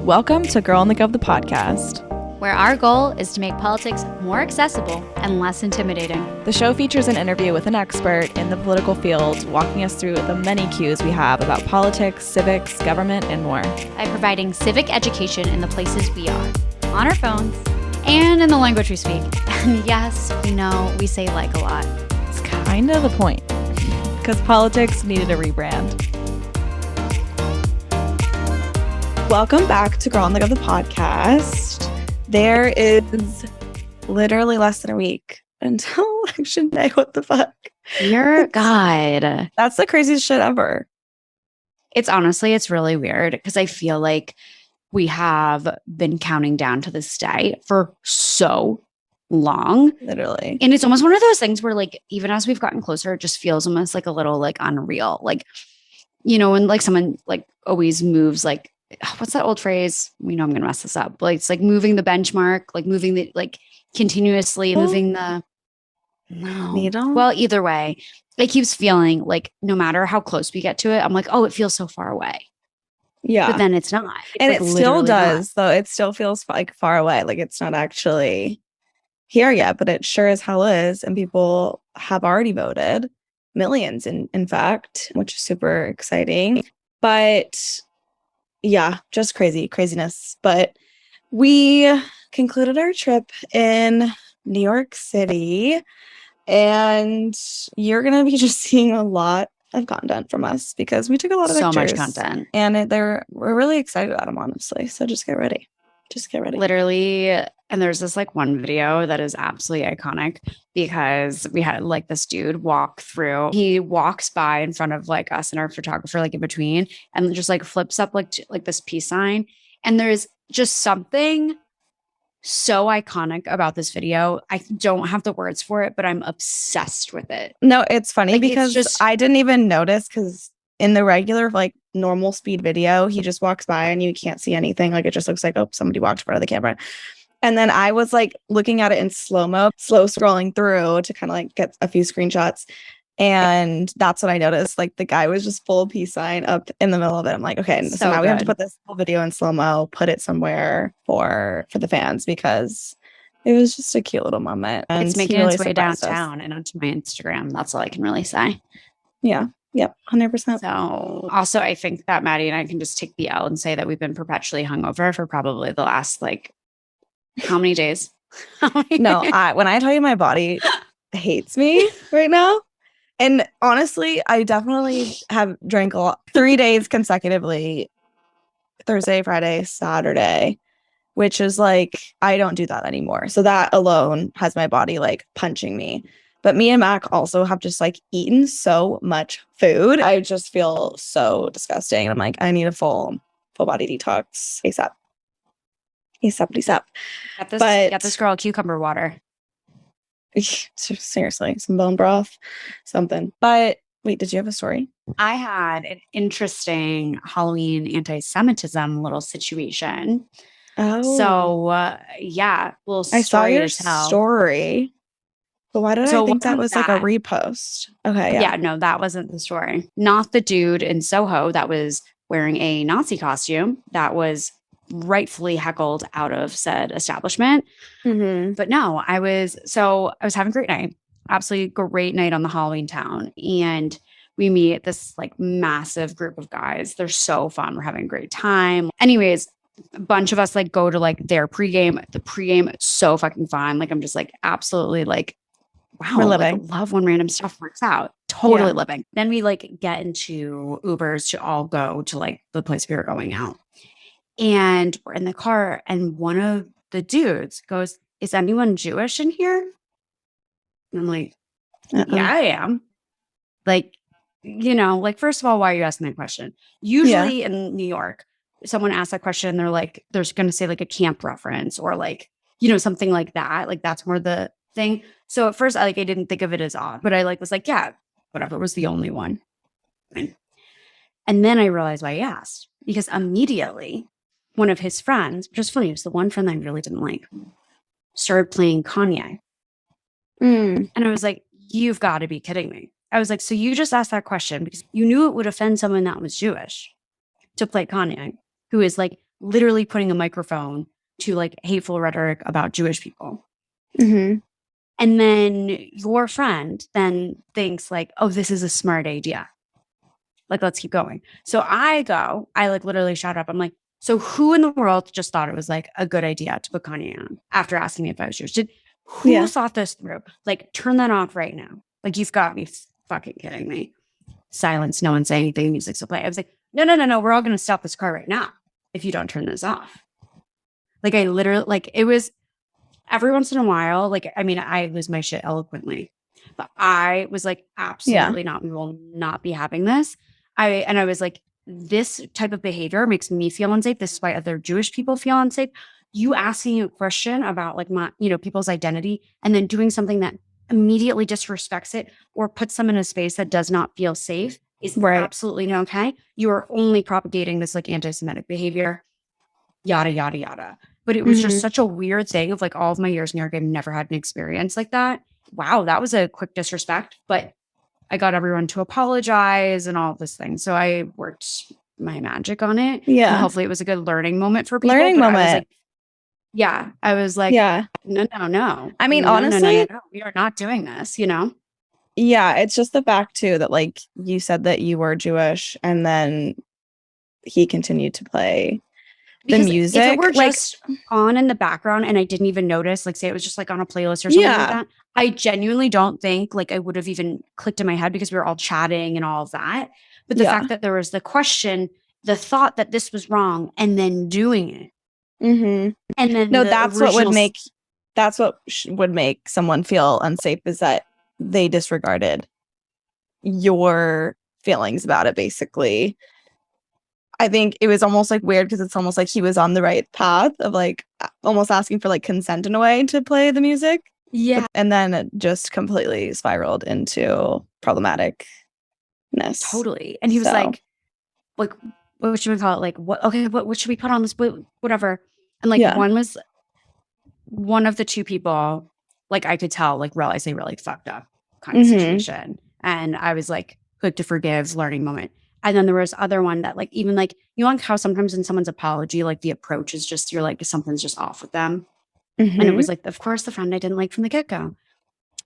Welcome to Girl in the Gov, the podcast, where our goal is to make politics more accessible and less intimidating. The show features an interview with an expert in the political field, walking us through the many cues we have about politics, civics, government, and more. By providing civic education in the places we are, on our phones, and in the language we speak. And yes, we know we say like a lot. It's kind of the point, because politics needed a rebrand. Welcome back to Girl in the Gov, the podcast. There is literally less than a week until election day. What the fuck? Dear God. That's the craziest shit ever. It's really weird because I feel like we have been counting down to this day for so long. Literally. And it's almost one of those things where like, even as we've gotten closer, it just feels almost like a little like unreal. Like, you know, when like someone like always moves like, what's that old phrase? We know I'm going to mess this up. Like, it's like moving the benchmark, like moving the, like continuously moving the needle. Well, either way, it keeps feeling like no matter how close we get to it, I'm like, oh, it feels so far away. Yeah. But then it's not. And like it still does, though. It still feels like far away. Like it's not actually here yet, but it sure as hell is. And people have already voted. Millions, in fact, which is super exciting. But yeah, just craziness. But we concluded our trip in New York City, and you're going to be just seeing a lot of content from us because we took a lot of pictures. So much content. And we're really excited about them, honestly. So just get ready. Literally. And there's this like one video that is absolutely iconic because we had like this dude walk through. He walks by in front of like us and our photographer, like in between, and just like flips up like this peace sign. And there's just something so iconic about this video. I don't have the words for it, but I'm obsessed with it. No, it's funny like, because I didn't even notice because in the regular like normal speed video, he just walks by and you can't see anything. Like it just looks like, oh, somebody walked in front of the camera. And then I was like looking at it in slow-mo, slow scrolling through to kind of like get a few screenshots. And that's what I noticed. Like the guy was just full peace sign up in the middle of it. I'm like, okay, so now we have to put this whole video in slow-mo, put it somewhere for the fans because it was just a cute little moment. And it's making its way downtown and onto my Instagram. That's all I can really say. Yeah. Yep. 100%. So also I think that Maddie and I can just take the L and say that we've been perpetually hungover for probably the last like how many days? No, when I tell you my body hates me right now. And honestly, I definitely have drank a lot 3 days consecutively, Thursday, Friday, Saturday, which is like, I don't do that anymore. So that alone has my body like punching me. But me and Mac also have just like eaten so much food. I just feel so disgusting. I'm like, I need a full body detox ASAP. Get this girl cucumber water. Seriously, some bone broth, something. But wait, did you have a story? I had an interesting Halloween anti-Semitism little situation. Oh, so yeah, I saw your story. But why did I think that was like a repost? Okay, yeah, no, that wasn't the story. Not the dude in Soho that was wearing a Nazi costume that was rightfully heckled out of said establishment. Mm-hmm. But no, I was having a great night, absolutely great night on the Halloween town. And we meet this like massive group of guys. They're so fun. We're having a great time. Anyways, a bunch of us like go to like their pregame. The pregame is so fucking fun. Like I'm just like absolutely like, wow, we're living. Like, love when random stuff works out. Totally living. Then we like get into Ubers to all go to like the place we were going out. And we're in the car and one of the dudes goes, "Is anyone Jewish in here?" And I'm like, yeah, I am. Like, you know, like, first of all, why are you asking that question? Usually in New York, someone asks that question, they're like, they're going to say like a camp reference or like, you know, something like that. Like that's more the thing. So at first I didn't think of it as odd, but I like was like, yeah, whatever, was the only one. And then I realized why he asked, because immediately one of his friends, which is funny, it was the one friend that I really didn't like, started playing Kanye. And I was like, you've got to be kidding me. I was like, so you just asked that question because you knew it would offend someone that was Jewish to play Kanye, who is like literally putting a microphone to like hateful rhetoric about Jewish people. Mm-hmm. And then your friend then thinks like, oh, this is a smart idea. Like, let's keep going. So I like literally shout up. I'm like, so who in the world just thought it was like a good idea to put Kanye on after asking me if I was Jewish? Who thought this through? Like, turn that off right now. Like, you've got me fucking kidding me. Silence. No one say anything. Music's still playing. I was like, no. We're all going to stop this car right now if you don't turn this off. Like, I literally, like, it was every once in a while. Like, I mean, I lose my shit eloquently, but I was like, absolutely not. We will not be having this. I was like, this type of behavior makes me feel unsafe. This is why other Jewish people feel unsafe. You asking a question about like my, people's identity and then doing something that immediately disrespects it or puts them in a space that does not feel safe is absolutely not okay. You are only propagating this like anti-Semitic behavior, yada, yada, yada. But it was just such a weird thing of like all of my years in New York, I've never had an experience like that. Wow, that was a quick disrespect, but I got everyone to apologize and all of this thing. So I worked my magic on it. Yeah. And hopefully it was a good learning moment for people. I was like, no. I mean, honestly, no, we are not doing this, Yeah, it's just the fact too that like you said that you were Jewish and then he continued to play the music. If it were just on in the background and I didn't even notice, like say it was just like on a playlist or something like that, I genuinely don't think like I would have even clicked in my head because we were all chatting and all of that. But the fact that there was the question, the thought that this was wrong and then doing it. Mm-hmm. And then that's what would make someone feel unsafe is that they disregarded your feelings about it, basically. I think it was almost like weird because it's almost like he was on the right path of like almost asking for like consent in a way to play the music. Yeah. And then it just completely spiraled into problematicness. Totally. And he was like, what should we call it? Like, what should we put on this? Whatever. And like one of the two people, like I could tell, like realize they really fucked up kind of situation. And I was like, quick to forgive, learning moment. And then there was other one that like, even like, like how sometimes in someone's apology, like the approach is just, you're like, something's just off with them. And it was like, of course, the friend I didn't like from the get-go.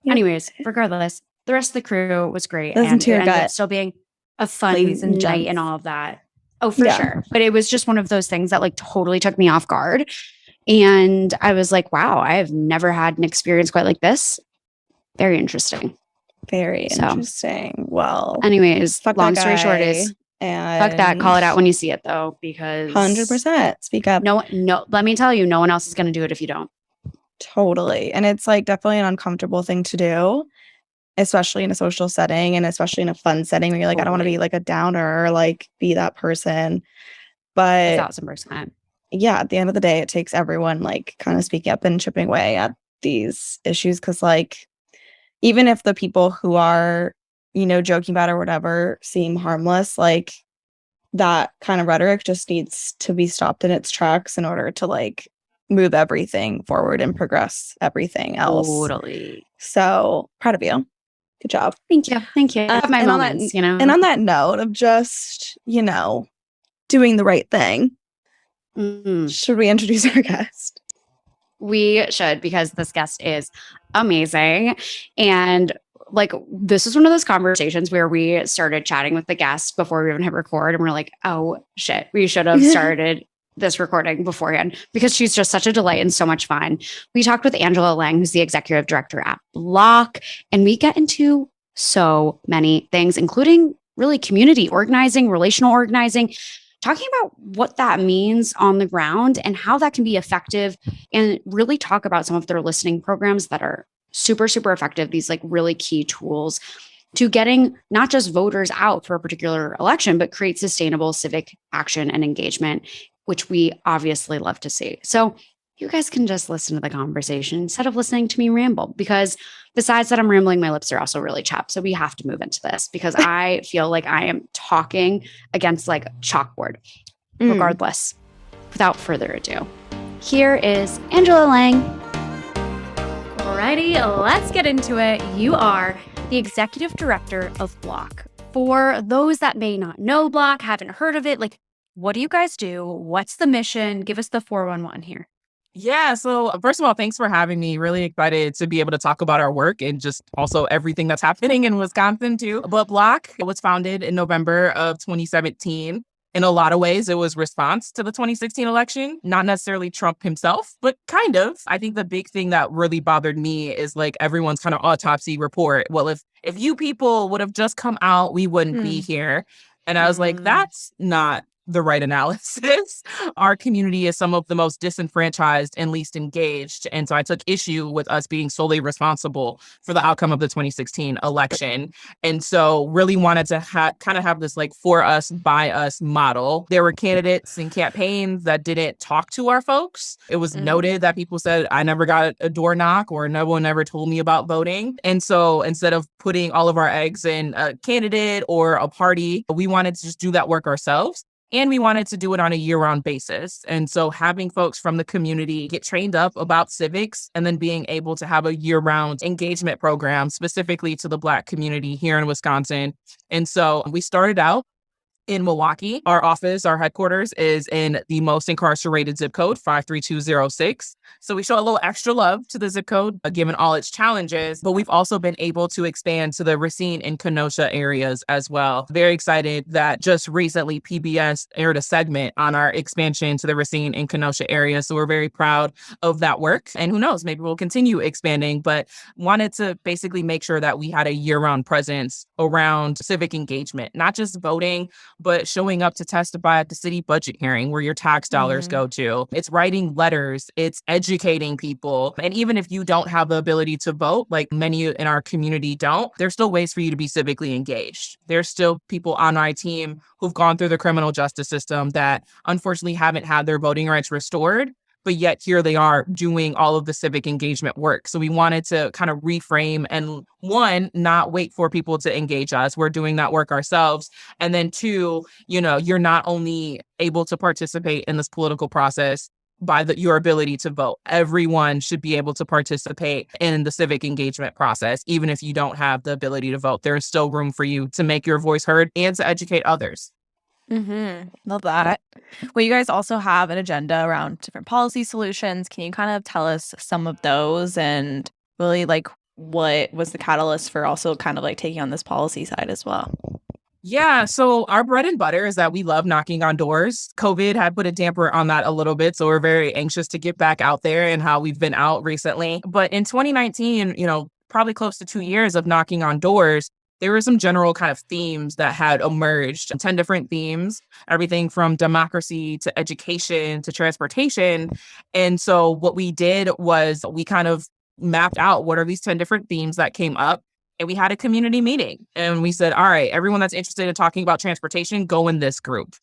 Yep. Anyways, regardless, the rest of the crew was great. Listen and to your it ended gut. up still being a fun night and all of that. Oh, for sure. But it was just one of those things that like totally took me off guard. And I was like, wow, I have never had an experience quite like this. Very interesting. Very interesting. Well, anyways, long story short is fuck that. Call it out when you see it though, because 100% speak up. No, let me tell you, no one else is going to do it if you don't. Totally. And it's like definitely an uncomfortable thing to do, especially in a social setting and especially in a fun setting where you're like, I don't want to be like a downer or like be that person. But 1,000%. Yeah, at the end of the day, it takes everyone like kind of speaking up and chipping away at these issues. Cause like, even if the people who are, joking about it or whatever seem harmless, like that kind of rhetoric just needs to be stopped in its tracks in order to like move everything forward and progress everything else. Totally. So proud of you. Good job. Thank you. I have my moments, And on that note of just, doing the right thing, should we introduce our guest? We should, because this guest is amazing. And like, this is one of those conversations where we started chatting with the guest before we even hit record. And we're like, oh shit, we should have started this recording beforehand because she's just such a delight and so much fun. We talked with Angela Lang, who's the executive director at BLOC, and we get into so many things, including really community organizing, relational organizing, talking about what that means on the ground and how that can be effective, and really talk about some of their listening programs that are super, super effective. These like really key tools to getting not just voters out for a particular election, but create sustainable civic action and engagement, which we obviously love to see. So you guys can just listen to the conversation instead of listening to me ramble, because besides that I'm rambling, my lips are also really chapped. So we have to move into this because I feel like I am talking against like chalkboard. Regardless, without further ado, here is Angela Lang. Alrighty, let's get into it. You are the executive director of BLOC. For those that may not know BLOC, haven't heard of it, like What do you guys do? What's the mission? Give us the 411 here. Yeah. So first of all, thanks for having me. Really excited to be able to talk about our work and just also everything that's happening in Wisconsin too. But BLOC was founded in November of 2017. In a lot of ways, it was response to the 2016 election, not necessarily Trump himself, but kind of. I think the big thing that really bothered me is like everyone's kind of autopsy report. Well, if you people would have just come out, we wouldn't be here. And I was like, that's not the right analysis. Our community is some of the most disenfranchised and least engaged. And so I took issue with us being solely responsible for the outcome of the 2016 election. And so really wanted to kind of have this like for us, by us model. There were candidates and campaigns that didn't talk to our folks. It was noted that people said, I never got a door knock or no one ever told me about voting. And so instead of putting all of our eggs in a candidate or a party, we wanted to just do that work ourselves. And we wanted to do it on a year-round basis. And so having folks from the community get trained up about civics and then being able to have a year-round engagement program specifically to the Black community here in Wisconsin. And so we started out in Milwaukee. Our office, our headquarters is in the most incarcerated zip code, 53206. So we show a little extra love to the zip code, given all its challenges, but we've also been able to expand to the Racine and Kenosha areas as well. Very excited that just recently PBS aired a segment on our expansion to the Racine and Kenosha area. So we're very proud of that work. And who knows, maybe we'll continue expanding, but wanted to basically make sure that we had a year-round presence around civic engagement, not just voting, but showing up to testify at the city budget hearing where your tax dollars go to. It's writing letters, it's educating people. And even if you don't have the ability to vote, like many in our community don't, there's still ways for you to be civically engaged. There's still people on my team who've gone through the criminal justice system that unfortunately haven't had their voting rights restored. But yet here they are doing all of the civic engagement work. So we wanted to kind of reframe and one, not wait for people to engage us. We're doing that work ourselves. And then two, you're not only able to participate in this political process by your ability to vote. Everyone should be able to participate in the civic engagement process, even if you don't have the ability to vote. There is still room for you to make your voice heard and to educate others. Love that. Well, you guys also have an agenda around different policy solutions. Can you kind of tell us some of those and really like what was the catalyst for also kind of like taking on this policy side as well? Yeah, so our bread and butter is that we love knocking on doors. COVID had put a damper on that a little bit, so we're very anxious to get back out there and how we've been out recently. But in 2019, probably close to 2 years of knocking on doors, there were some general kind of themes that had emerged, 10 different themes, everything from democracy to education to transportation. And so what we did was we kind of mapped out what are these 10 different themes that came up. And we had a community meeting and we said, all right, everyone that's interested in talking about transportation, go in this group.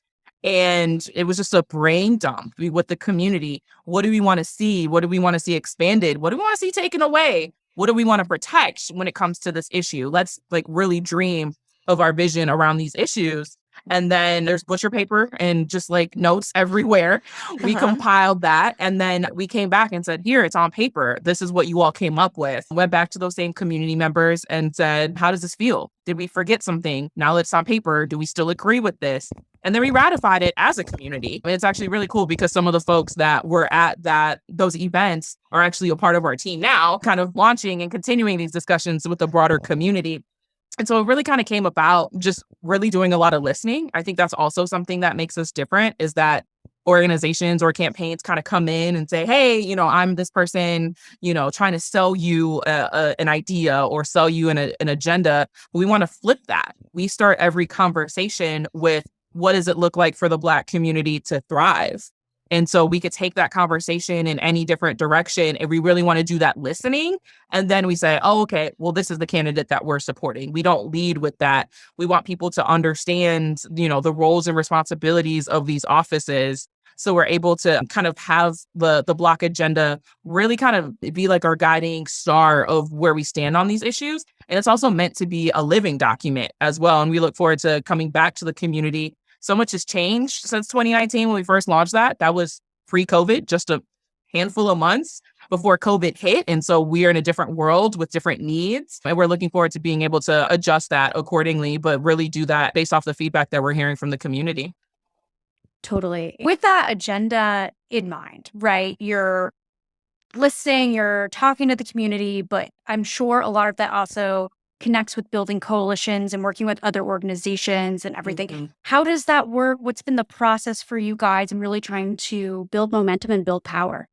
And it was just a brain dump with the community. What do we want to see? What do we want to see expanded? What do we want to see taken away? What do we want to protect when it comes to this issue? Let's really dream of our vision around these issues. And then there's butcher paper and just notes everywhere. We compiled that. And then we came back and said, here, it's on paper. This is what you all came up with. Went back to those same community members and said, how does this feel? Did we forget something? Now that it's on paper, do we still agree with this? And then we ratified it as a community. It's actually really cool because some of the folks that were at those events are actually a part of our team now, kind of launching and continuing these discussions with the broader community. And so it really kind of came about just really doing a lot of listening. I think that's also something that makes us different is that organizations or campaigns kind of come in and say, hey, I'm this person, trying to sell you an idea or sell you an agenda. We want to flip that. We start every conversation with what does it look like for the Black community to thrive? And so we could take that conversation in any different direction if we really want to do that listening. And then we say, oh, okay, well, this is the candidate that we're supporting. We don't lead with that. We want people to understand, the roles and responsibilities of these offices. So we're able to kind of have the BLOC agenda really kind of be like our guiding star of where we stand on these issues. And it's also meant to be a living document as well. And we look forward to coming back to the community. So much has changed since 2019 when we first launched that. That was pre-COVID, just a handful of months before COVID hit. And so we are in a different world with different needs. And we're looking forward to being able to adjust that accordingly, but really do that based off the feedback that we're hearing from the community. Totally. With that agenda in mind, right? You're listening, you're talking to the community, but I'm sure a lot of that also connects with building coalitions and working with other organizations and everything. Mhm. How does that work? What's been the process for you guys in really trying to build momentum and build power?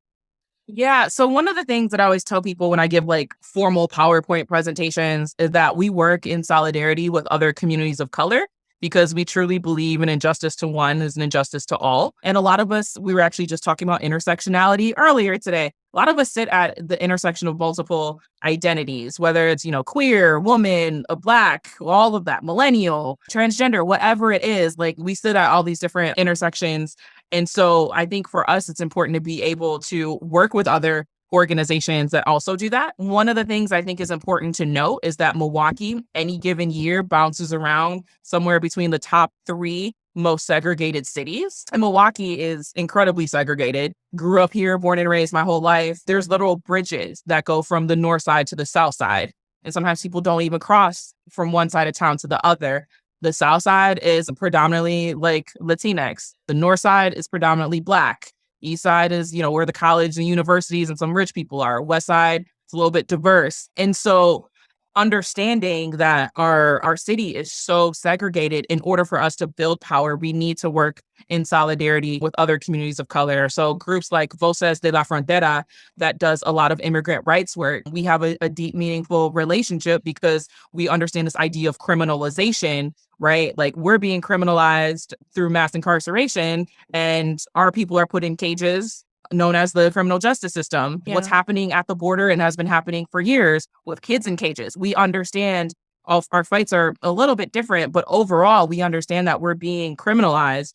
Yeah. So one of the things that I always tell people when I give like formal PowerPoint presentations is that we work in solidarity with other communities of color because we truly believe an injustice to one is an injustice to all. And a lot of us, we were actually just talking about intersectionality earlier today. A lot of us sit at the intersection of multiple identities, whether it's, queer, woman, a Black, all of that, millennial, transgender, whatever it is, like we sit at all these different intersections. And so I think for us, it's important to be able to work with other organizations that also do that. One of the things I think is important to note is that Milwaukee, any given year, bounces around somewhere between the top 3 most segregated cities. And Milwaukee is incredibly segregated. Grew up here, born and raised my whole life. There's literal bridges that go from the north side to the south side. And sometimes people don't even cross from one side of town to the other. The south side is predominantly like Latinx. The north side is predominantly Black. East side is, where the college and universities and some rich people are. West side, it's a little bit diverse. And so understanding that our city is so segregated, in order for us to build power, we need to work in solidarity with other communities of color. So groups like Voces de la Frontera that does a lot of immigrant rights work. We have a deep, meaningful relationship because we understand this idea of criminalization, right? Like we're being criminalized through mass incarceration and our people are put in cages known as the criminal justice system. Yeah. What's happening at the border and has been happening for years with kids in cages. We understand our fights are a little bit different, but overall, we understand that we're being criminalized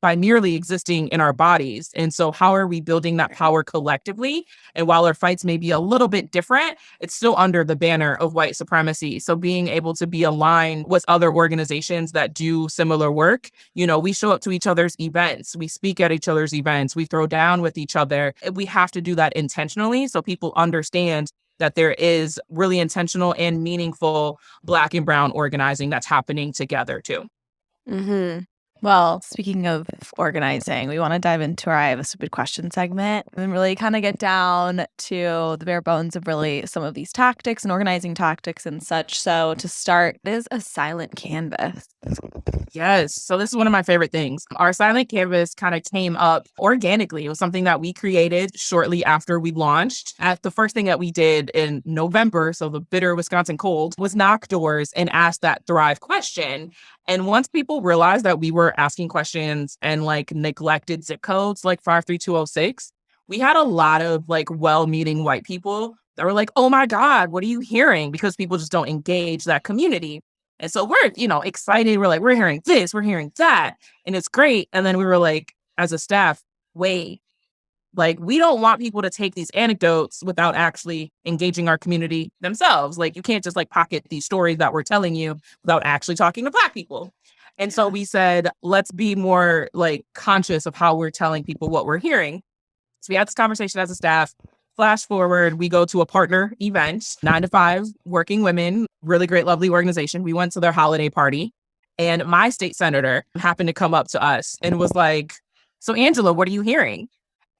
by merely existing in our bodies. And so how are we building that power collectively? And while our fights may be a little bit different, it's still under the banner of white supremacy. So being able to be aligned with other organizations that do similar work, we show up to each other's events, we speak at each other's events, we throw down with each other. We have to do that intentionally so people understand that there is really intentional and meaningful Black and brown organizing that's happening together too. Mm-hmm. Well, speaking of organizing, we want to dive into our I Have a Stupid Question segment and really kind of get down to the bare bones of really some of these tactics and organizing tactics and such. So to start, it is a silent canvas. Yes. So this is one of my favorite things. Our silent canvas kind of came up organically. It was something that we created shortly after we launched. The first thing that we did in November, so the bitter Wisconsin cold, was knock doors and ask that Thrive question. And once people realized that we were asking questions and like neglected zip codes like 53206, we had a lot of like well-meaning white people that were like, oh my God, what are you hearing? Because people just don't engage that community. And so we're, excited. We're like, we're hearing this, we're hearing that, and it's great. And then we were like, as a staff, wait, like, we don't want people to take these anecdotes without actually engaging our community themselves. Like, you can't just like pocket these stories that we're telling you without actually talking to Black people. And so we said, let's be more like conscious of how we're telling people what we're hearing. So we had this conversation as a staff. Flash forward, we go to a partner event, 9 to 5, working women, really great, lovely organization. We went to their holiday party and my state senator happened to come up to us and was like, so Angela, what are you hearing?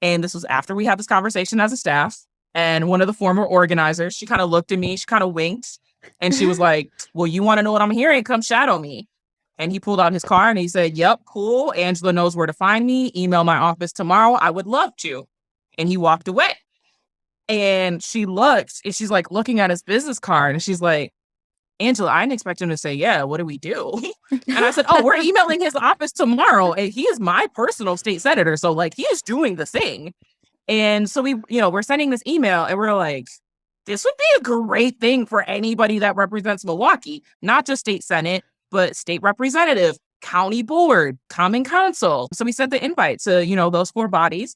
And this was after we had this conversation as a staff. And one of the former organizers, she kind of looked at me, she kind of winked and she was like, well, you want to know what I'm hearing? Come shadow me. And he pulled out his car and he said, yep, cool. Angela knows where to find me. Email my office tomorrow. I would love to. And he walked away. And she looked and she's like looking at his business card and she's like, Angela, I didn't expect him to say, yeah, what do we do? And I said, oh, we're emailing his office tomorrow. And he is my personal state senator. So like he is doing the thing. And so we're sending this email and we're like, this would be a great thing for anybody that represents Milwaukee, not just state senate, but state representative, county board, common council. So we sent the invite to, those 4 bodies.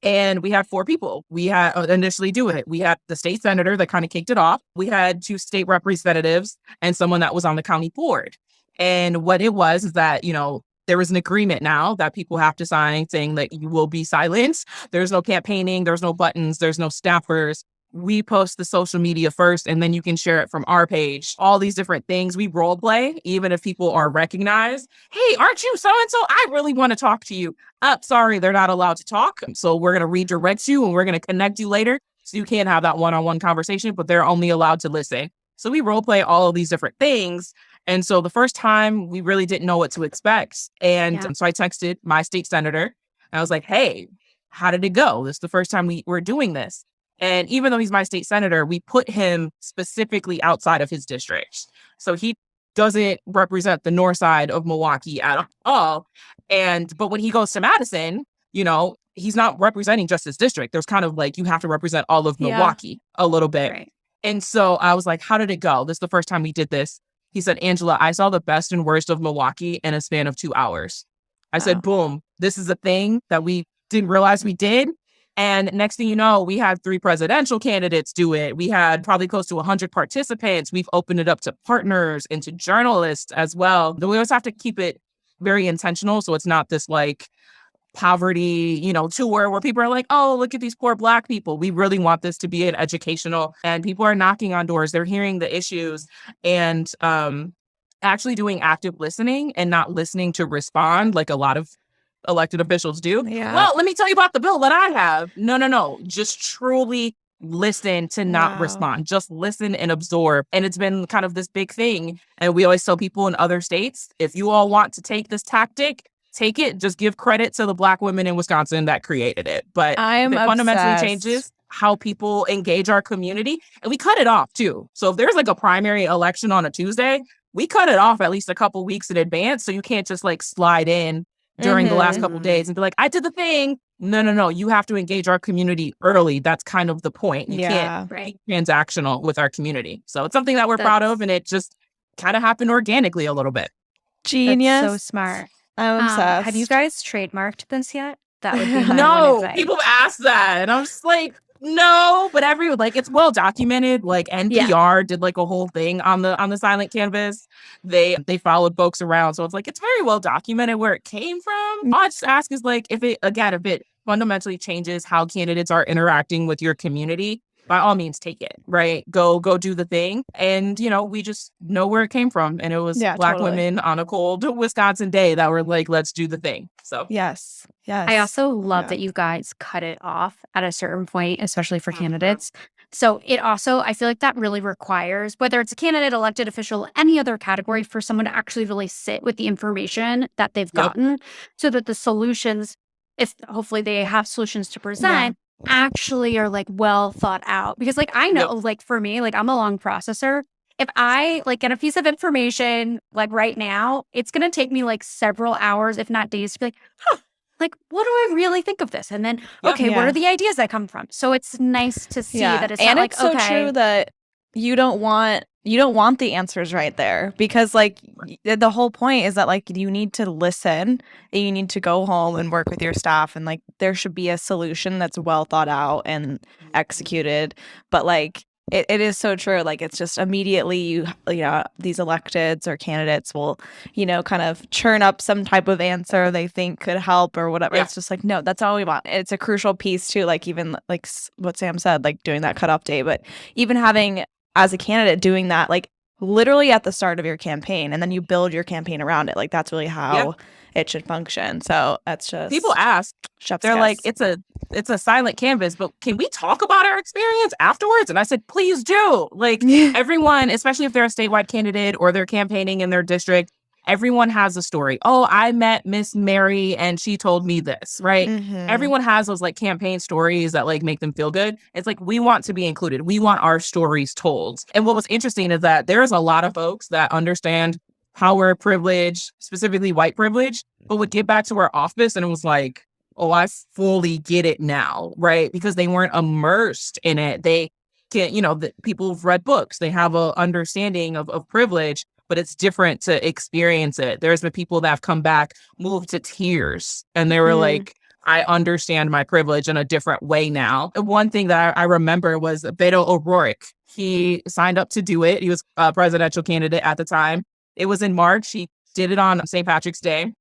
And we had 4 people. We had initially do it. We had the state senator that kind of kicked it off. We had 2 state representatives and someone that was on the county board. And what it was is that, there was an agreement now that people have to sign saying that you will be silent. There's no campaigning. There's no buttons. There's no staffers. we post the social media first and then you can share it from our page. All these different things. We role play, even if people are recognized. Hey, aren't you so-and-so? I really want to talk to you. Sorry, they're not allowed to talk. So we're going to redirect you and we're going to connect you later. So you can't have that one-on-one conversation, but they're only allowed to listen. So we role play all of these different things. And so the first time we really didn't know what to expect. And so I texted my state senator. And I was like, hey, how did it go? This is the first time we're doing this. And even though he's my state senator, we put him specifically outside of his district. So he doesn't represent the north side of Milwaukee at all. But when he goes to Madison, he's not representing just his district. There's kind of like, you have to represent all of Milwaukee a little bit. Right. And so I was like, how did it go? This is the first time we did this. He said, Angela, I saw the best and worst of Milwaukee in a span of 2 hours. I said, boom, this is a thing that we didn't realize we did. And next thing you know, we had 3 presidential candidates do it. We had probably close to 100 participants. We've opened it up to partners and to journalists as well. We always have to keep it very intentional. So it's not this like poverty, tour where people are like, oh, look at these poor Black people. We really want this to be an educational, and people are knocking on doors. They're hearing the issues and actually doing active listening and not listening to respond like a lot of elected officials do. Yeah. Well, let me tell you about the bill that I have. No. Just truly listen to not respond. Just listen and absorb. And it's been kind of this big thing. And we always tell people in other states, if you all want to take this tactic, take it. Just give credit to the Black women in Wisconsin that created it. But it fundamentally changes how people engage our community. And we cut it off too. So if there's like a primary election on a Tuesday, we cut it off at least a couple weeks in advance. So you can't just like slide in during the last couple of days and be like, I did the thing. No. You have to engage our community early. That's kind of the point. You can't be transactional with our community. So it's something that we're proud of. And it just kind of happened organically a little bit. Genius. That's so smart. I'm obsessed. Have you guys trademarked this yet? That would be my No, one advice. people ask that. And I'm just like, no, but it's well documented. Like NPR did like a whole thing on the silent canvas. They followed folks around. So it's like, it's very well documented where it came from. All I just ask is like, if it fundamentally changes how candidates are interacting with your community, by all means, take it, right? Go do the thing. And, we just know where it came from. And it was Black women on a cold Wisconsin day that were like, let's do the thing. So Yes. I also love that you guys cut it off at a certain point, especially for candidates. So it also, I feel like that really requires, whether it's a candidate, elected official, any other category, for someone to actually really sit with the information that they've gotten so that the solutions, if hopefully they have solutions to present, actually are like well thought out. Because like I know, like for me, like I'm a long processor. If I like get a piece of information like right now, it's going to take me like several hours, if not days, to be like, like, what do I really think of this? And then, what are the ideas that come from? So it's nice to see that it's not like, it's so true that you don't want the answers right there, because like the whole point is that like you need to listen and you need to go home and work with your staff, and like there should be a solution that's well thought out and executed. But like it is so true. Like it's just immediately you know these electeds or candidates will kind of churn up some type of answer they think could help or whatever. It's just like, no, that's all we want. It's a crucial piece too. Like even like what Sam said, like doing that cutoff day, but even having as a candidate doing that like literally at the start of your campaign, and then you build your campaign around it. Like that's really how it should function. So that's just, people ask, they're like, it's a silent canvas, but can we talk about our experience afterwards? And I said, please do. Like everyone, especially if they're a statewide candidate or they're campaigning in their district, everyone has a story. Oh, I met Miss Mary and she told me this, right? Everyone has those like campaign stories that like make them feel good. It's like, we want to be included. We want our stories told. And what was interesting is that there's a lot of folks that understand power, privilege, specifically white privilege, but would get back to our office and it was like, oh, I fully get it now, right? Because they weren't immersed in it. They can, the people who've read books, they have a understanding of privilege, but it's different to experience it. There's been people that have come back, moved to tears, and they were like, I understand my privilege in a different way now. One thing that I remember was Beto O'Rourke. He signed up to do it. He was a presidential candidate at the time. It was in March. He did it on St. Patrick's Day.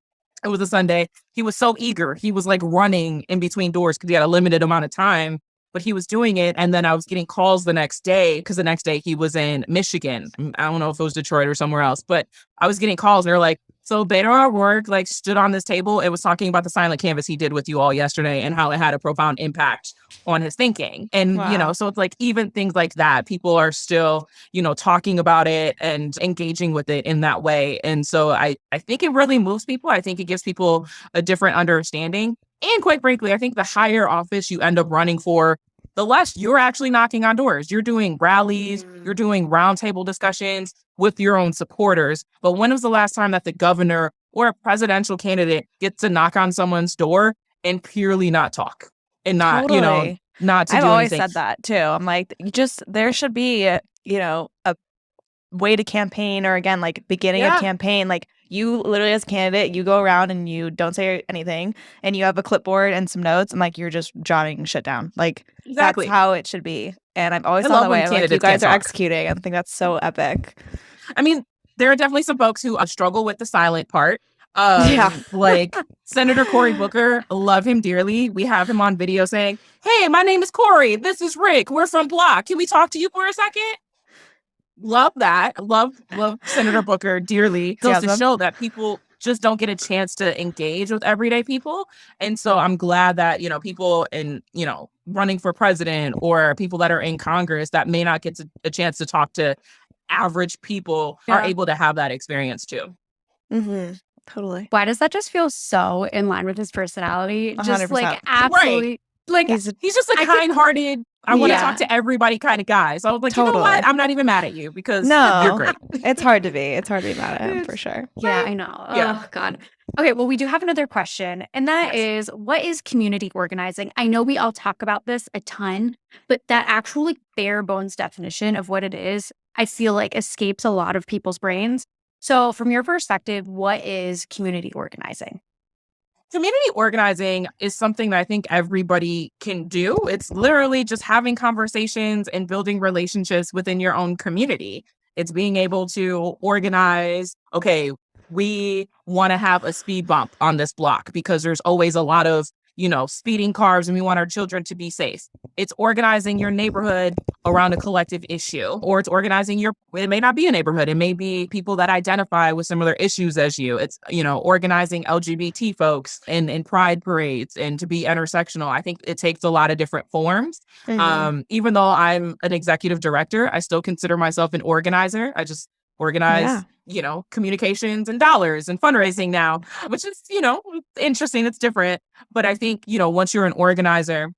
It was a Sunday. He was so eager. He was like running in between doors because he had a limited amount of time. but he was doing it. And then I was getting calls the next day because the next day he was in Michigan. I don't know if it was Detroit or somewhere else, but I was getting calls. They're like, so Beto O'Rourke like stood on this table. It was talking about the silent canvas he did with you all yesterday and how it had a profound impact on his thinking. And, you know, so it's like even things like that, people are still, you know, talking about it and engaging with it in that way. And so I think it really moves people. I think it gives people a different understanding. And quite frankly, I think the higher office you end up running for, the less you're actually knocking on doors. You're doing rallies, you're doing roundtable discussions with your own supporters. But when was the last time that the governor or a presidential candidate gets to knock on someone's door and purely not talk and not, you know, not to I've do always anything? said that too. I'm like, there should be, you know, a way to campaign, or again, like beginning of campaign, like you literally as a candidate, you go around and you don't say anything and you have a clipboard and some notes and like you're just jotting shit down. Like Exactly. that's how it should be. And I've always I felt love that when way. I'm like, you candidates guys can't are talk. executing. I think that's so epic. I mean, there are definitely some folks who struggle with the silent part. Like Senator Cory Booker, love him dearly. We have him on video saying, "Hey, my name is Cory. This is Rick. We're from BLOC. Can we talk to you for a second?" Love that. Love Senator Booker dearly. Goes to show that people just don't get a chance to engage with everyday people. And so I'm glad that, you know, people in, you know, running for president or people that are in Congress that may not get a chance to talk to average people are able to have that experience too. Mm-hmm. Totally. Why does that just feel so in line with his personality? Just 100%. like absolutely, like He's just a kind-hearted, I want to talk to everybody kind of guy. So I was like, you know what? I'm not even mad at you because you're great. It's hard to be. It's hard to be mad at him for sure. Yeah, I know. Yeah. Oh, God. Okay, well, we do have another question, and that is, what is community organizing? I know we all talk about this a ton, but that actual like, bare bones definition of what it is, I feel like escapes a lot of people's brains. So from your perspective, what is community organizing? Community organizing is something that I think everybody can do. It's literally just having conversations and building relationships within your own community. It's being able to organize, okay, we want to have a speed bump on this block because there's always a lot of, you know, speeding cars and we want our children to be safe. It's organizing your neighborhood around a collective issue, or it's organizing it may not be a neighborhood. It may be people that identify with similar issues as you. It's, you know, organizing LGBT folks in pride parades and to be intersectional. I think it takes a lot of different forms. Even though I'm an executive director, I still consider myself an organizer. I just organize, you know, communications and dollars and fundraising now, which is, you know, interesting. It's different. But I think, you know, once you're an organizer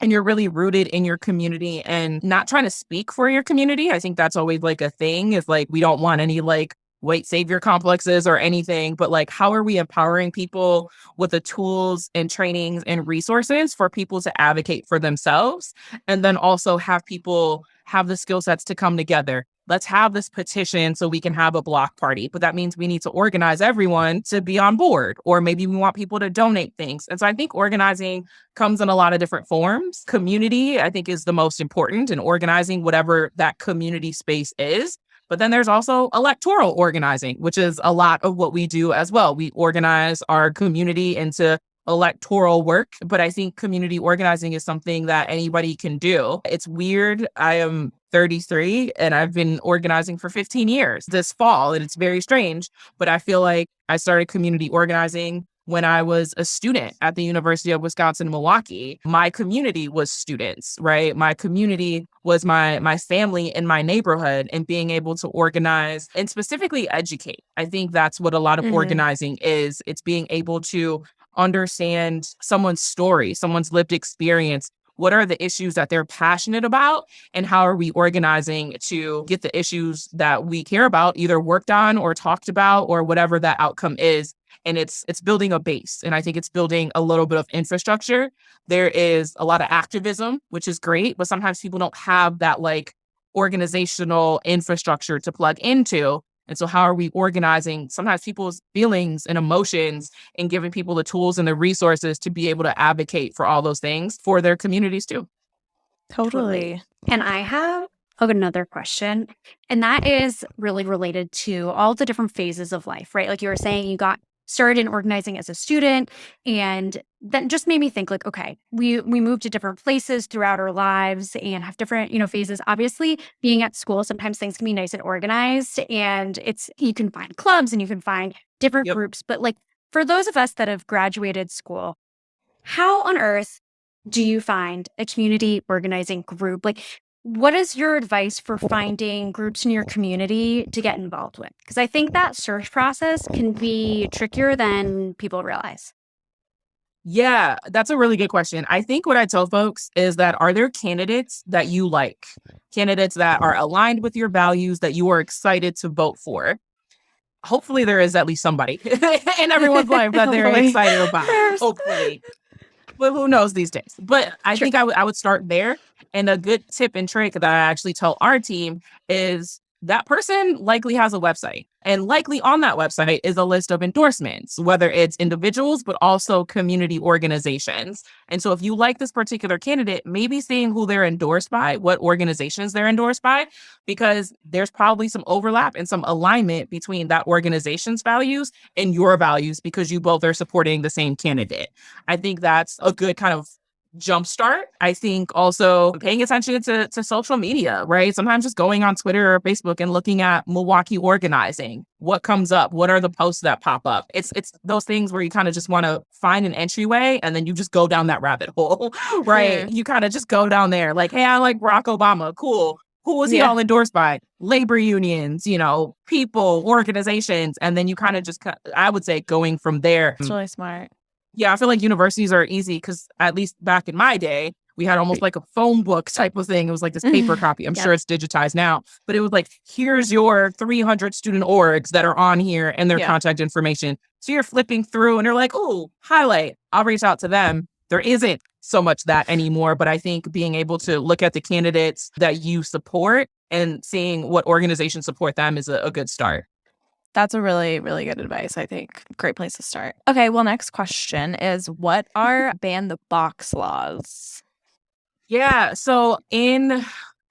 and you're really rooted in your community and not trying to speak for your community, I think that's always like a thing is like, we don't want any like white savior complexes or anything, but like, how are we empowering people with the tools and trainings and resources for people to advocate for themselves? And then also have people have the skill sets to come together. Let's have this petition so we can have a block party. But that means we need to organize everyone to be on board, or maybe we want people to donate things. And so I think organizing comes in a lot of different forms. Community, I think, is the most important in organizing whatever that community space is. But then there's also electoral organizing, which is a lot of what we do as well. We organize our community into electoral work, but I think community organizing is something that anybody can do. It's weird. I am 33 and I've been organizing for 15 years this fall, and it's very strange, but I feel like I started community organizing when I was a student at the University of Wisconsin-Milwaukee. My community was students, right? My community was my family in my neighborhood, and being able to organize and specifically educate. I think that's what a lot of organizing is. It's being able to understand someone's story, someone's lived experience. What are the issues that they're passionate about, and how are we organizing to get the issues that we care about either worked on or talked about, or whatever that outcome is. And it's building a base. And I think it's building a little bit of infrastructure. There is a lot of activism, which is great, but sometimes people don't have that like organizational infrastructure to plug into. And so how are we organizing sometimes people's feelings and emotions and giving people the tools and the resources to be able to advocate for all those things for their communities too? Totally. And I have another question, and that is really related to all the different phases of life, right? Like you were saying, you got started in organizing as a student, and that just made me think like, okay, we move to different places throughout our lives and have different, phases. Obviously, being at school, sometimes things can be nice and organized, and you can find clubs and you can find different groups. But like for those of us that have graduated school, how on earth do you find a community organizing group? Like, what is your advice for finding groups in your community to get involved with? Because I think that search process can be trickier than people realize. Yeah, that's a really good question. I think what I tell folks is that, are there candidates that you like? Candidates that are aligned with your values that you are excited to vote for? Hopefully there is at least somebody in everyone's life that they're excited about. Hopefully. But who knows these days? But I think I would start there. And a good tip and trick that I actually tell our team is that person likely has a website. And likely on that website is a list of endorsements, whether it's individuals, but also community organizations. And so if you like this particular candidate, maybe seeing who they're endorsed by, what organizations they're endorsed by, because there's probably some overlap and some alignment between that organization's values and your values, because you both are supporting the same candidate. I think that's a good kind of jumpstart. I think also paying attention to social media, right? Sometimes just going on Twitter or Facebook and looking at Milwaukee organizing. What comes up? What are the posts that pop up? It's those things where you kind of just want to find an entryway and then you just go down that rabbit hole, right? You kind of just go down there like, hey, I like Barack Obama. Cool. Who was he all endorsed by? Labor unions, people, organizations. And then you kind of just, I would say, going from there. It's really smart. Yeah, I feel like universities are easy because at least back in my day, we had almost like a phone book type of thing. It was like this paper copy. I'm sure it's digitized now, but it was like, here's your 300 student orgs that are on here and their contact information. So you're flipping through and you're like, oh, highlight. I'll reach out to them. There isn't so much that anymore. But I think being able to look at the candidates that you support and seeing what organizations support them is a good start. That's a really, really good advice, I think. Great place to start. Okay, well, next question is, what are ban the box laws? Yeah, so in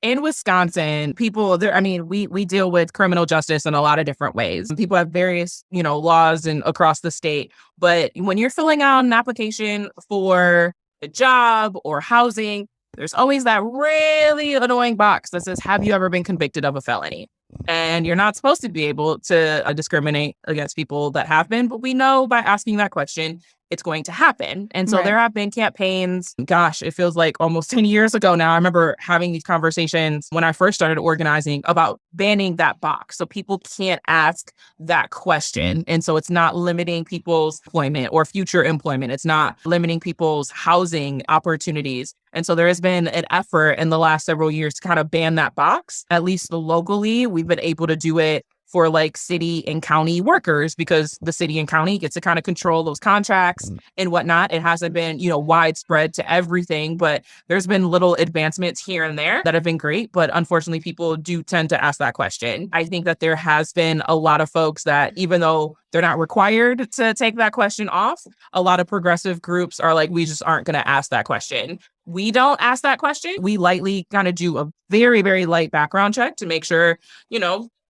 Wisconsin, people there, we deal with criminal justice in a lot of different ways. People have various, laws across the state. But when you're filling out an application for a job or housing, there's always that really annoying box that says, have you ever been convicted of a felony? And you're not supposed to be able to discriminate against people that have been, but we know by asking that question, it's going to happen. And so there have been campaigns, gosh, it feels like almost 10 years ago now. I remember having these conversations when I first started organizing about banning that box. So people can't ask that question. And so it's not limiting people's employment or future employment. It's not limiting people's housing opportunities. And so there has been an effort in the last several years to kind of ban that box. At least locally, we've been able to do it for like city and county workers, because the city and county gets to kind of control those contracts and whatnot. It hasn't been, widespread to everything, but there's been little advancements here and there that have been great. But unfortunately, people do tend to ask that question. I think that there has been a lot of folks that, even though they're not required to take that question off, a lot of progressive groups are like, we just aren't going to ask that question. We don't ask that question. We lightly kind of do a very, very light background check to make sure,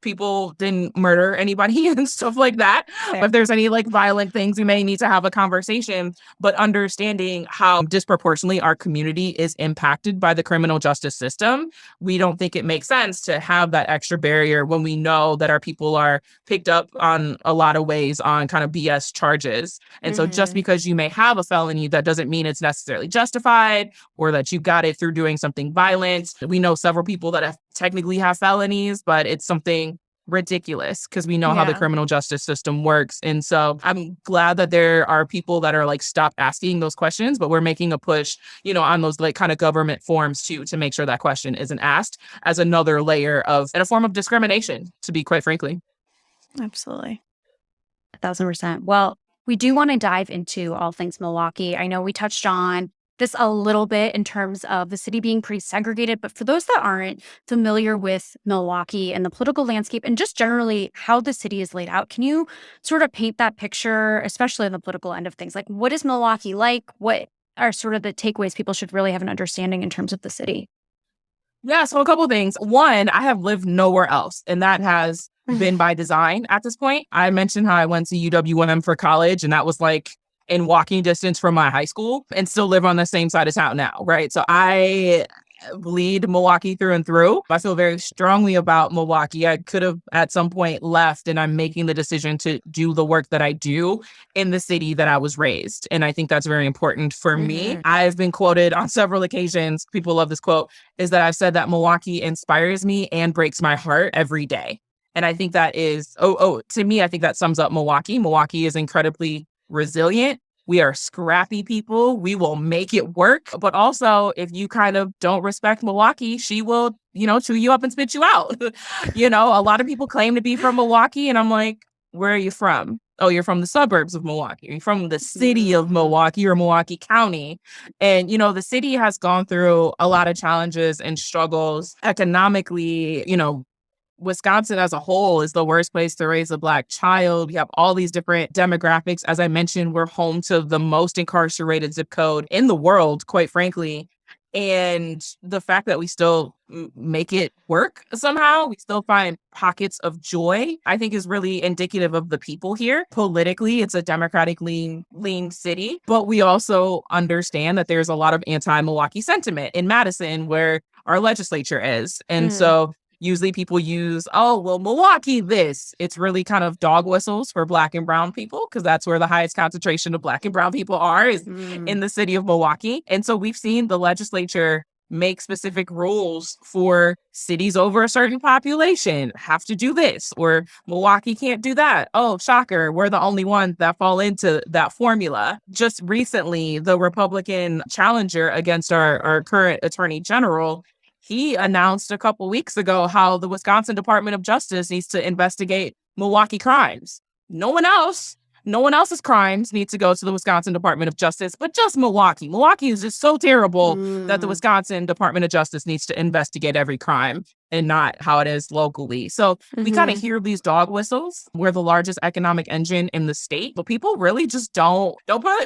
people didn't murder anybody and stuff like that. If there's any like violent things, we may need to have a conversation, but understanding how disproportionately our community is impacted by the criminal justice system, we don't think it makes sense to have that extra barrier when we know that our people are picked up on a lot of ways on kind of BS charges. And so just because you may have a felony, that doesn't mean it's necessarily justified or that you got it through doing something violent. We know several people that have technically have felonies, but it's something ridiculous because we know how the criminal justice system works. And so I'm glad that there are people that are like, stop asking those questions, but we're making a push, on those like kind of government forms too, to make sure that question isn't asked as another layer of, and a form of discrimination, to be quite frankly. Absolutely. 1,000%. Well, we do want to dive into all things Milwaukee. I know we touched on this a little bit in terms of the city being pretty segregated, but for those that aren't familiar with Milwaukee and the political landscape and just generally how the city is laid out, can you sort of paint that picture, especially on the political end of things? Like, what is Milwaukee like? What are sort of the takeaways people should really have an understanding in terms of the city? Yeah, so a couple of things. One, I have lived nowhere else, and that has been by design at this point. I mentioned how I went to UWM for college, and that was like in walking distance from my high school, and still live on the same side of town now, right? So I bleed Milwaukee through and through. I feel very strongly about Milwaukee. I could have at some point left, and I'm making the decision to do the work that I do in the city that I was raised. And I think that's very important for me. I've been quoted on several occasions. People love this quote, is that I've said that Milwaukee inspires me and breaks my heart every day. And I think that is, to me, I think that sums up Milwaukee. Milwaukee is incredibly resilient. We are scrappy people. We will make it work. But also, if you kind of don't respect Milwaukee, she will, chew you up and spit you out. A lot of people claim to be from Milwaukee, and I'm like, where are you from? Oh, you're from the suburbs of Milwaukee. You're from the city of Milwaukee or Milwaukee County. And, the city has gone through a lot of challenges and struggles economically. Wisconsin as a whole is the worst place to raise a Black child. We have all these different demographics. As I mentioned, we're home to the most incarcerated zip code in the world, quite frankly. And the fact that we still make it work somehow, we still find pockets of joy, I think is really indicative of the people here. Politically, it's a Democratic lean city, but we also understand that there's a lot of anti-Milwaukee sentiment in Madison, where our legislature is. And so usually people use, Milwaukee this. It's really kind of dog whistles for Black and brown people, because that's where the highest concentration of Black and brown people are, is in the city of Milwaukee. And so we've seen the legislature make specific rules for cities over a certain population have to do this, or Milwaukee can't do that. Oh, shocker. We're the only ones that fall into that formula. Just recently, the Republican challenger against our current attorney general, he announced a couple weeks ago how the Wisconsin Department of Justice needs to investigate Milwaukee crimes. No one else's crimes need to go to the Wisconsin Department of Justice, but just Milwaukee. Milwaukee is just so terrible that the Wisconsin Department of Justice needs to investigate every crime, and not how it is locally. So we kind of hear these dog whistles. We're the largest economic engine in the state, but people really just don't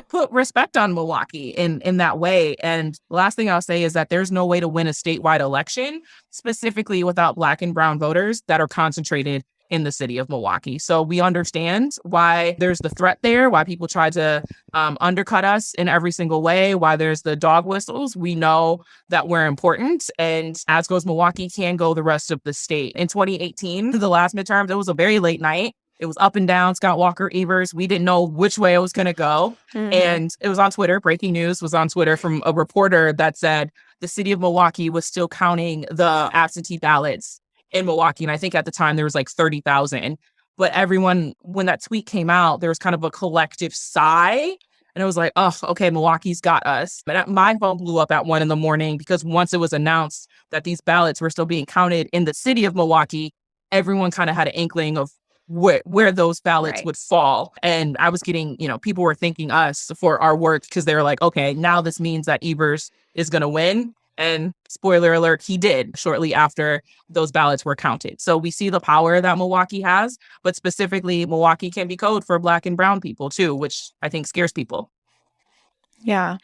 put respect on Milwaukee in that way. And the last thing I'll say is that there's no way to win a statewide election, specifically without Black and brown voters that are concentrated in the city of Milwaukee. So we understand why there's the threat there, why people try to undercut us in every single way, why there's the dog whistles. We know that we're important, and as goes Milwaukee, can go the rest of the state. In 2018, the last midterm, it was a very late night. It was up and down, Scott Walker Evers. We didn't know which way it was going to go. And it was on Twitter. Breaking news was on Twitter from a reporter that said the city of Milwaukee was still counting the absentee ballots in Milwaukee. And I think at the time there was like 30,000. But everyone, when that tweet came out, there was kind of a collective sigh. And it was like, oh, okay, Milwaukee's got us. But my phone blew up at 1 a.m. because once it was announced that these ballots were still being counted in the city of Milwaukee, everyone kind of had an inkling of where those ballots would fall. And I was getting, people were thanking us for our work, because they were like, okay, now this means that Evers is going to win. And spoiler alert, he did shortly after those ballots were counted. So we see the power that Milwaukee has, but specifically Milwaukee can be code for Black and brown people too, which I think scares people. Yeah.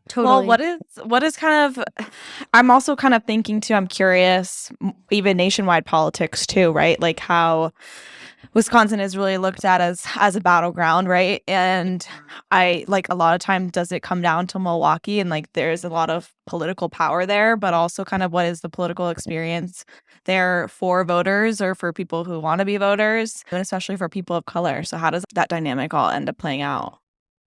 Totally. Well, what is kind of, I'm also kind of thinking too, I'm curious, even nationwide politics too, right? Like how Wisconsin is really looked at as a battleground, right? And I like a lot of times, does it come down to Milwaukee, and like there's a lot of political power there, but also kind of what is the political experience there for voters or for people who want to be voters, and especially for people of color. So how does that dynamic all end up playing out?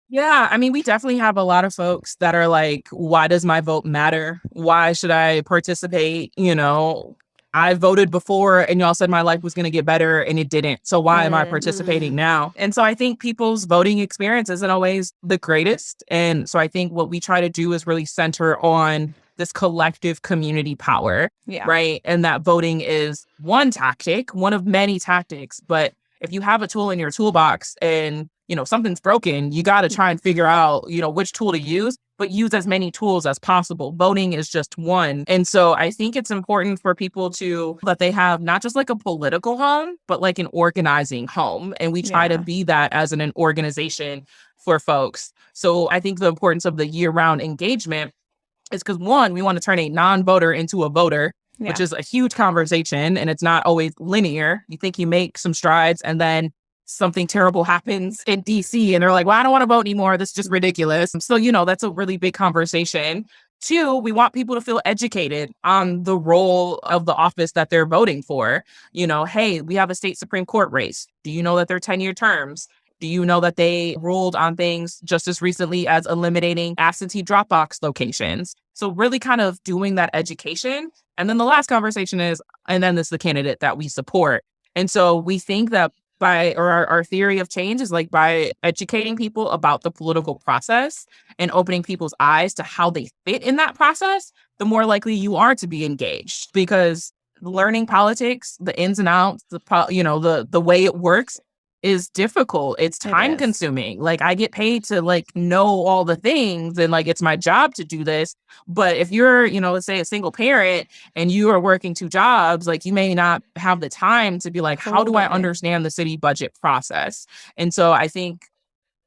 Yeah, I mean, we definitely have a lot of folks that are like, why does my vote matter? Why should I participate? I voted before and y'all said my life was going to get better and it didn't. So why am I participating now? And so I think people's voting experience isn't always the greatest. And so I think what we try to do is really center on this collective community power, right? And that voting is one tactic, one of many tactics. But if you have a tool in your toolbox and something's broken, you got to try and figure out, which tool to use, but use as many tools as possible. Voting is just one. And so I think it's important for people that they have not just like a political home, but like an organizing home. And we try to be that as an organization for folks. So I think the importance of the year-round engagement is because, one, we want to turn a non-voter into a voter. which is a huge conversation, and it's not always linear. You think you make some strides and then something terrible happens in DC and they're like, well, I don't want to vote anymore. This is just ridiculous. So, that's a really big conversation. Two, we want people to feel educated on the role of the office that they're voting for. Hey, we have a state Supreme Court race. Do you know that they're 10-year terms? Do you know that they ruled on things just as recently as eliminating absentee Dropbox locations? So really kind of doing that education. And then the last conversation is, and then this is the candidate that we support. And so we think that our theory of change is like by educating people about the political process and opening people's eyes to how they fit in that process, the more likely you are to be engaged, because learning politics, the ins and outs, the way it works is difficult. It's time consuming. Like I get paid to know all the things and it's my job to do this. But if you're, let's say a single parent and you are working 2 jobs, you may not have the time to be like, how do I understand the city budget process? And so I think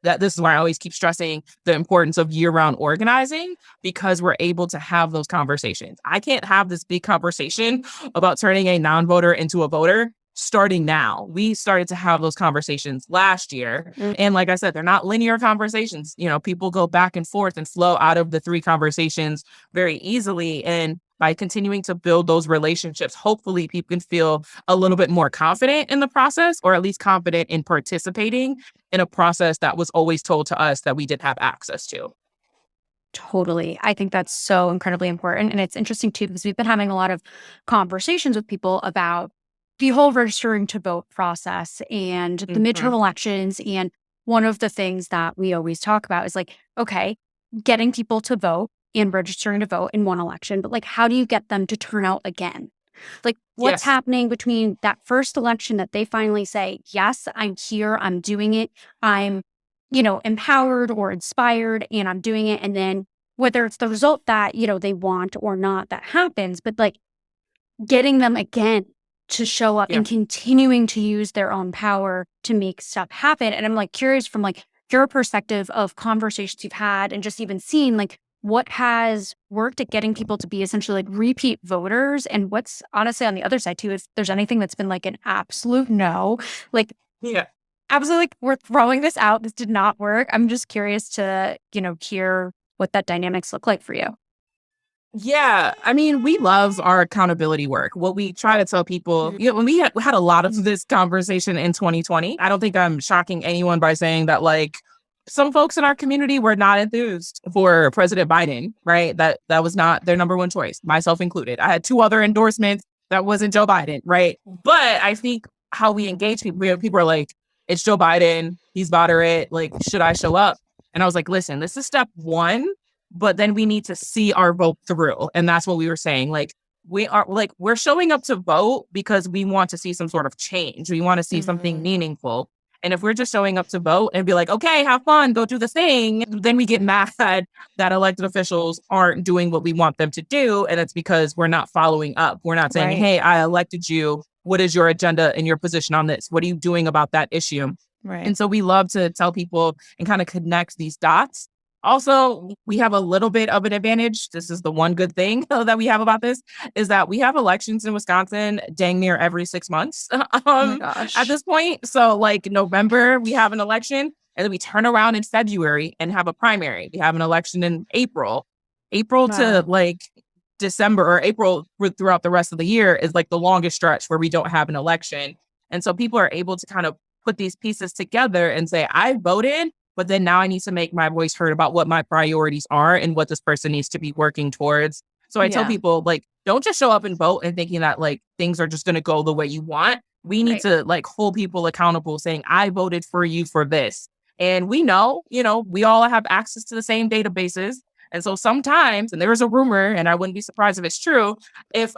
that this is why I always keep stressing the importance of year-round organizing, because we're able to have those conversations. I can't have this big conversation about turning a non-voter into a voter starting now. We started to have those conversations last year. And like I said, they're not linear conversations. People go back and forth and flow out of the 3 conversations very easily. And by continuing to build those relationships, hopefully people can feel a little bit more confident in the process, or at least confident in participating in a process that was always told to us that we didn't have access to. Totally. I think that's so incredibly important. And it's interesting too, because we've been having a lot of conversations with people about the whole registering to vote process and the midterm elections. And one of the things that we always talk about is okay, getting people to vote and registering to vote in one election, but how do you get them to turn out again? What's happening between that first election that they finally say, yes, I'm here, I'm doing it, I'm, empowered or inspired and I'm doing it. And then whether it's the result that, they want or not, that happens, but getting them again to show up and continuing to use their own power to make stuff happen. And I'm curious from your perspective of conversations you've had and just even seeing what has worked at getting people to be essentially repeat voters, and what's honestly on the other side too, if there's anything that's been an absolute no, absolutely we're throwing this out, this did not work. I'm just curious to, hear what that dynamics look like for you. Yeah, I mean, we love our accountability work. What we try to tell people, when we had a lot of this conversation in 2020, I don't think I'm shocking anyone by saying that some folks in our community were not enthused for President Biden, right? That was not their number one choice, myself included. I had 2 other endorsements that wasn't Joe Biden, right? But I think how we engage people, people are like, it's Joe Biden, he's moderate, should I show up? And I was like, listen, this is step 1. But then we need to see our vote through. And that's what we were saying. We're showing up to vote because we want to see some sort of change. We want to see something meaningful. And if we're just showing up to vote and be like, okay, have fun, go do the thing, then we get mad that elected officials aren't doing what we want them to do. And it's because we're not following up. We're not saying, hey, I elected you. What is your agenda and your position on this? What are you doing about that issue? Right. And so we love to tell people and kind of connect these dots. Also, we have a little bit of an advantage. This is the one good thing that we have about this, is that we have elections in Wisconsin dang near every 6 months at this point. So November, we have an election, and then we turn around in February and have a primary. We have an election in April to December, or April throughout the rest of the year is the longest stretch where we don't have an election. And so people are able to kind of put these pieces together and say, I voted, but then now I need to make my voice heard about what my priorities are and what this person needs to be working towards. So I tell people, don't just show up and vote and thinking that things are just going to go the way you want. We need to hold people accountable, saying, I voted for you for this. And we know, we all have access to the same databases. And so sometimes, and there is a rumor, and I wouldn't be surprised if it's true, if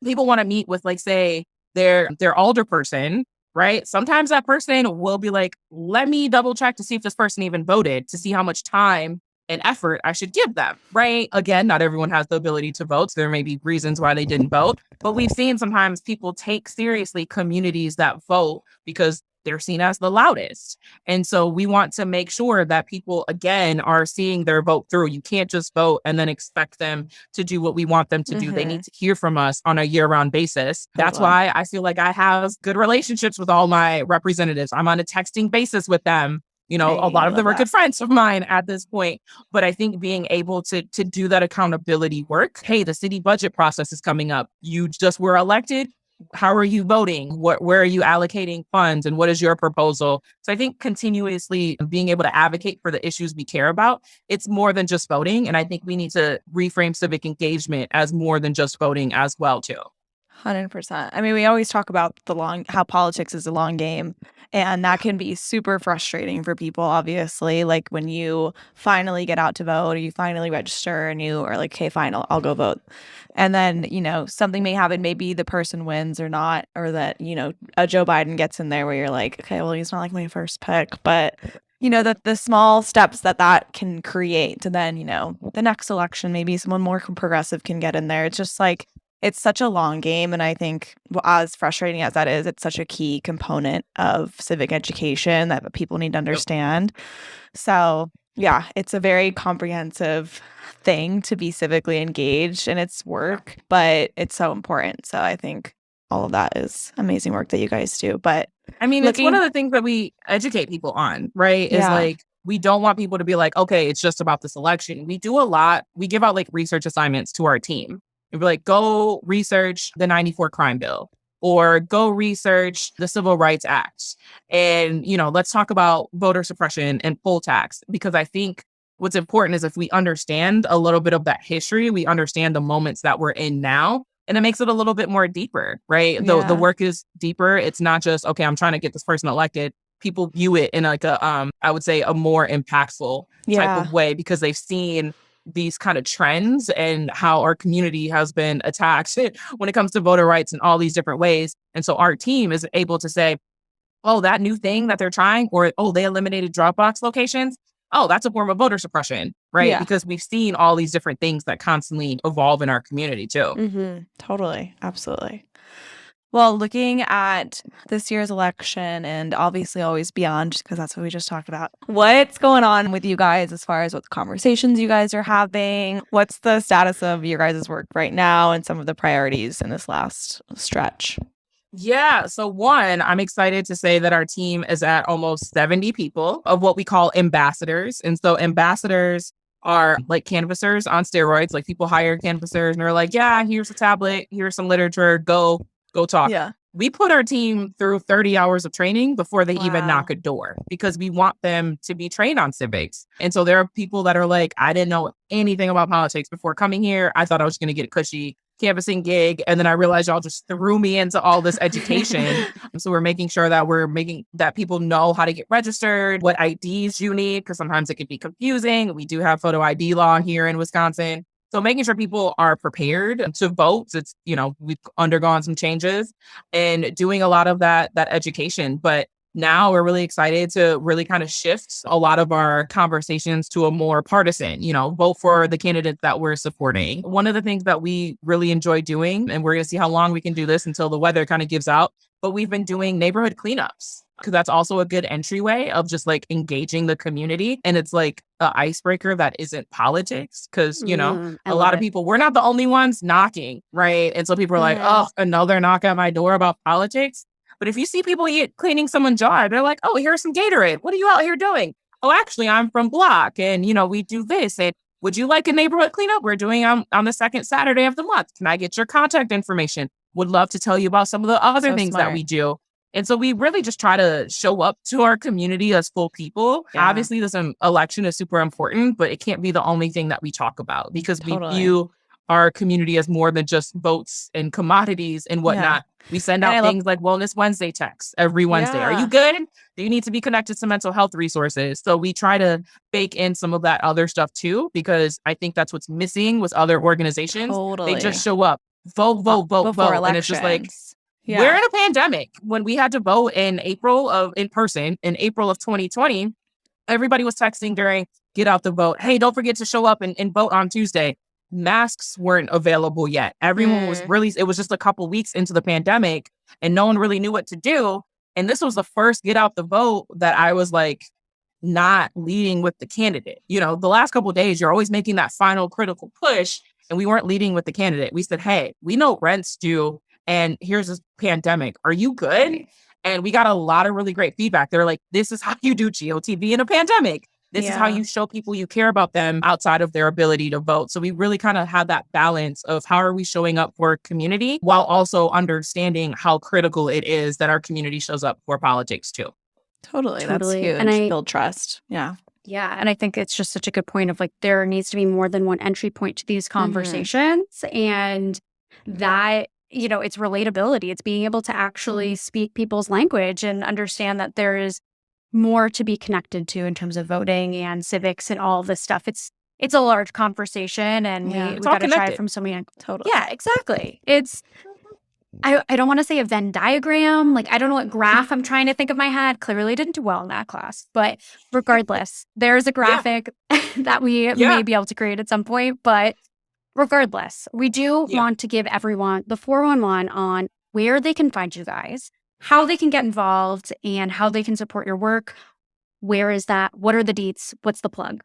people want to meet with say their alderperson, right? Sometimes that person will be like, let me double check to see if this person even voted, to see how much time and effort I should give them, right? Again, not everyone has the ability to vote. So there may be reasons why they didn't vote. But we've seen sometimes people take seriously communities that vote because they're seen as the loudest. And so we want to make sure that people, again, are seeing their vote through. You can't just vote and then expect them to do what we want them to do. They need to hear from us on a year-round basis. That's why I feel like I have good relationships with all my representatives. I'm on a texting basis with them. A lot of them are good friends of mine at this point. But I think being able to do that accountability work, hey, the city budget process is coming up. You just were elected. How are you voting? Where are you allocating funds? And what is your proposal? So I think continuously being able to advocate for the issues we care about, it's more than just voting. And I think we need to reframe civic engagement as more than just voting as well, too. 100%. I mean, we always talk about how politics is a long game, and that can be super frustrating for people, obviously. Like when you finally get out to vote or you finally register and you are like, okay, fine, I'll go vote. And then, something may happen. Maybe the person wins or not, or that, a Joe Biden gets in there where you're like, okay, well, he's not like my first pick. But, that the small steps that can create. And then, the next election, maybe someone more progressive can get in there. It's just like, it's such a long game. And I think as frustrating as that is, it's such a key component of civic education that people need to understand. So yeah, it's a very comprehensive thing to be civically engaged in its work, but it's so important. So I think all of that is amazing work that you guys do. But I mean, it's one of the things that we educate people on, right? Is like, we don't want people to be like, okay, it's just about this election. We do a lot. We give out like research assignments to our team. We're like, go research the 94 crime bill or go research the Civil Rights Act. And, let's talk about voter suppression and poll tax, because I think what's important is if we understand a little bit of that history, we understand the moments that we're in now, and it makes it a little bit more deeper, right? Yeah. The work is deeper. It's not just, okay, I'm trying to get this person elected. People view it in like I would say a more impactful type of way, because they've seen these kind of trends and how our community has been attacked when it comes to voter rights in all these different ways. And so our team is able to say, oh, that new thing that they're trying, or, oh, they eliminated Dropbox locations. Oh, that's a form of voter suppression, right? Yeah. Because we've seen all these different things that constantly evolve in our community too. Mm-hmm. Totally. Absolutely. Well, looking at this year's election and obviously always beyond, because that's what we just talked about, what's going on with you guys as far as what conversations you guys are having? What's the status of your guys' work right now and some of the priorities in this last stretch? Yeah. So one, I'm excited to say that our team is at almost 70 people of what we call ambassadors. And so ambassadors are like canvassers on steroids. Like people hire canvassers and they're like, yeah, here's a tablet, here's some literature, go talk. Yeah. We put our team through 30 hours of training before they even knock a door, because we want them to be trained on civics. And so there are people that are like, I didn't know anything about politics before coming here. I thought I was going to get a cushy canvassing gig. And then I realized y'all just threw me into all this education. So we're making sure that people know how to get registered, what IDs you need, because sometimes it can be confusing. We do have photo ID law here in Wisconsin. So making sure people are prepared to vote. It's, we've undergone some changes and doing a lot of that education. But now we're really excited to really kind of shift a lot of our conversations to a more partisan, vote for the candidates that we're supporting. One of the things that we really enjoy doing, and we're going to see how long we can do this until the weather kind of gives out, but we've been doing neighborhood cleanups, because that's also a good entryway of just like engaging the community. And it's like an icebreaker that isn't politics, because, a lot of people, we're not the only ones knocking, right? And so people are like, oh, another knock at my door about politics. But if you see people cleaning someone's yard, they're like, oh, here's some Gatorade. What are you out here doing? Oh, actually, I'm from BLOC, and, we do this. And would you like a neighborhood cleanup? We're doing on the second Saturday of the month. Can I get your contact information? Would love to tell you about some of the other things that we do. And so we really just try to show up to our community as full people. Yeah. Obviously, this election is super important, but it can't be the only thing that we talk about, because we view our community as more than just votes and commodities and whatnot. Yeah. We send out things like Wellness Wednesday texts every Wednesday. Are you good? Do you need to be connected to mental health resources? So we try to bake in some of that other stuff too, because I think that's what's missing with other organizations. Totally. They just show up, vote, and it's just like, we're in a pandemic. When we had to vote in April of 2020, everybody was texting during get out the vote. Hey, don't forget to show up and vote on Tuesday. Masks weren't available yet. Everyone was really, it was just a couple weeks into the pandemic and no one really knew what to do. And this was the first get out the vote that I was like, not leading with the candidate. You know, the last couple of days, you're always making that final critical push. And we weren't leading with the candidate. We said, hey, we know rent's due. And here's this pandemic. Are you good? And we got a lot of really great feedback. They're like, this is how you do GOTV in a pandemic. This is how you show people you care about them outside of their ability to vote. So we really kind of had that balance of how are we showing up for community while also understanding how critical it is that our community shows up for politics too. Totally. That's huge. And build trust. Yeah. Yeah. And I think it's just such a good point of like, there needs to be more than one entry point to these conversations. And that, you know, it's relatability. It's being able to actually speak people's language and understand that there is more to be connected to in terms of voting and civics and all this stuff. It's a large conversation, and we got to try it from so many. Totally. Yeah, exactly. It's I don't want to say a Venn diagram. Like, I don't know what graph I'm trying to think of my head. Clearly didn't do well in that class. But regardless, there's a graphic that we may be able to create at some point. But regardless, we do want to give everyone the 411 on where they can find you guys, how they can get involved, and how they can support your work. Where is that? What are the deets? What's the plug?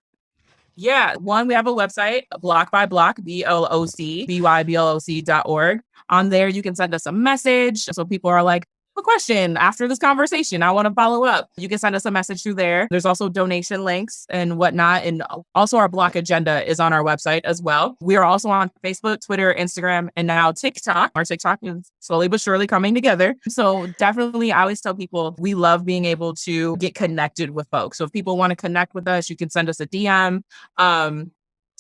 Yeah. One, we have a website, Block by Block, BLOC, BYBLOC.org. On there, you can send us a message. So people are like, a question after this conversation, I want to follow up. You can send us a message through there. There's also donation links and whatnot. And also our Block agenda is on our website as well. We are also on Facebook, Twitter, Instagram, and now TikTok. Our TikTok is slowly but surely coming together. So definitely, I always tell people we love being able to get connected with folks. So if people want to connect with us, you can send us a DM.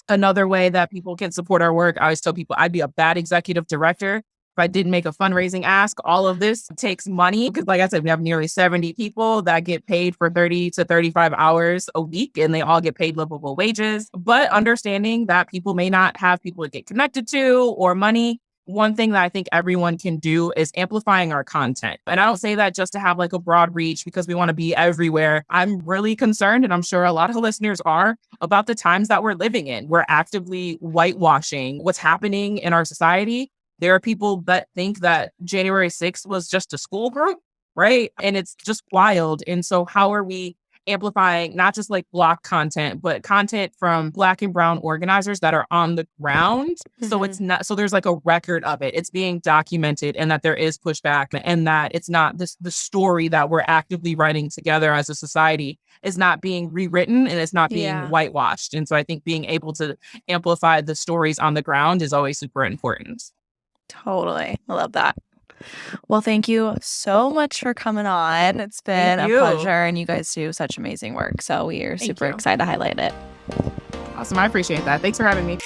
Another way that people can support our work, I always tell people I'd be a bad executive director if I didn't make a fundraising ask. All of this takes money because, like I said, we have nearly 70 people that get paid for 30 to 35 hours a week, and they all get paid livable wages. But understanding that people may not have people to get connected to or money, one thing that I think everyone can do is amplifying our content. And I don't say that just to have like a broad reach because we want to be everywhere. I'm really concerned, and I'm sure a lot of listeners are, about the times that we're living in. We're actively whitewashing what's happening in our society. There are people that think that January 6th was just a school group, right? And it's just wild. And so how are we amplifying not just like Block content, but content from Black and brown organizers that are on the ground? So it's not, so there's like a record of it. It's being documented, and that there is pushback, and that it's not this, the story that we're actively writing together as a society is not being rewritten, and it's not being whitewashed. And so I think being able to amplify the stories on the ground is always super important. Totally. I love that. Well, thank you so much for coming on. It's been a pleasure, and you guys do such amazing work. So we are super excited to highlight it. Awesome. I appreciate that. Thanks for having me.